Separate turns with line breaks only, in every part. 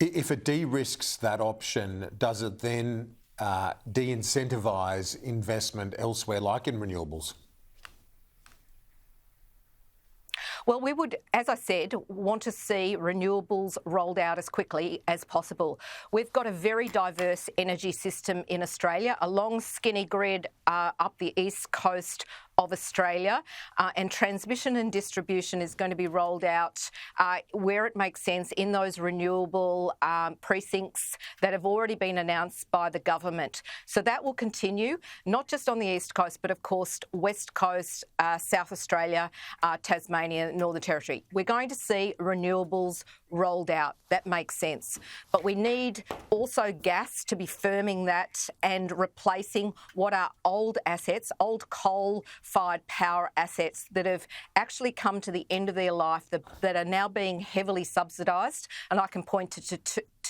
If it de-risks that option, does it then de-incentivise investment elsewhere, like in renewables?
Well, we would, as I said, want to see renewables rolled out as quickly as possible. We've got a very diverse energy system in Australia, a long skinny grid up the east coast of Australia, and transmission and distribution is going to be rolled out where it makes sense in those renewable precincts that have already been announced by the government. So that will continue, not just on the east coast, but of course west coast, South Australia, Tasmania, Northern Territory. We're going to see renewables rolled out. That makes sense. But we need also gas to be firming that and replacing what are old assets, old coal-fired power assets that have actually come to the end of their life, that are now being heavily subsidised. And I can point to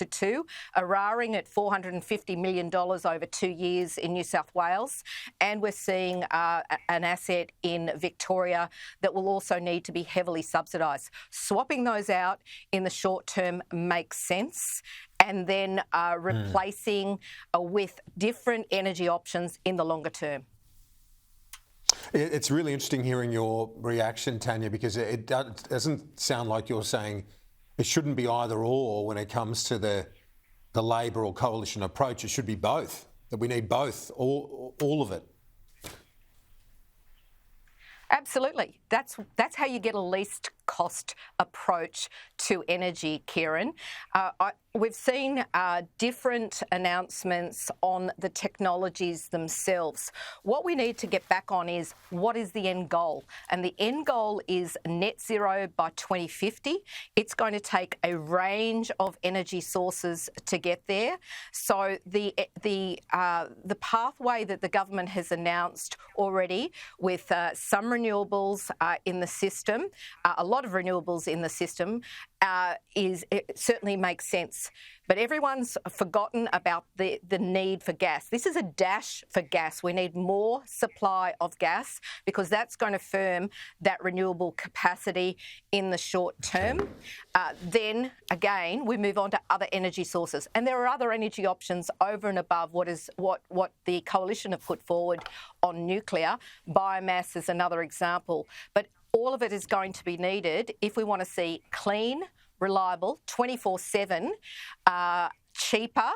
two, Eraring at $450 million over 2 years in New South Wales. And we're seeing an asset in Victoria that will also need to be heavily subsidised. Swapping those out in the short term makes sense, and then replacing with different energy options in the longer term.
It's really interesting hearing your reaction, Tania, because it doesn't sound like you're saying it shouldn't be either or when it comes to the Labor or coalition approach. It should be both, that we need both, all of it.
Absolutely. That's how you get a least cost approach to energy, Kieran. We've seen different announcements on the technologies themselves. What we need to get back on is, what is the end goal? And the end goal is net zero by 2050. It's going to take a range of energy sources to get there. So the pathway that the government has announced already, with some renewables in the system, a lot of renewables in the system, it certainly makes sense. But everyone's forgotten about the need for gas. This is a dash for gas. We need more supply of gas because that's going to firm that renewable capacity in the short term. Then, again, we move on to other energy sources. And there are other energy options over and above what the coalition have put forward on nuclear. Biomass is another example. But all of it is going to be needed if we want to see clean, reliable, 24/7, cheaper,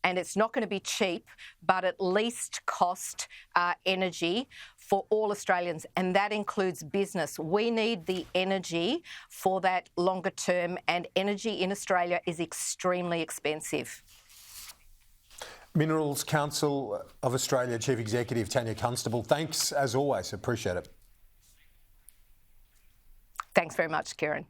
and it's not going to be cheap, but at least cost energy for all Australians, and that includes business. We need the energy for that longer term, and energy in Australia is extremely expensive.
Minerals Council of Australia Chief Executive Tania Constable, thanks as always. Appreciate it.
Thanks very much, Kieran.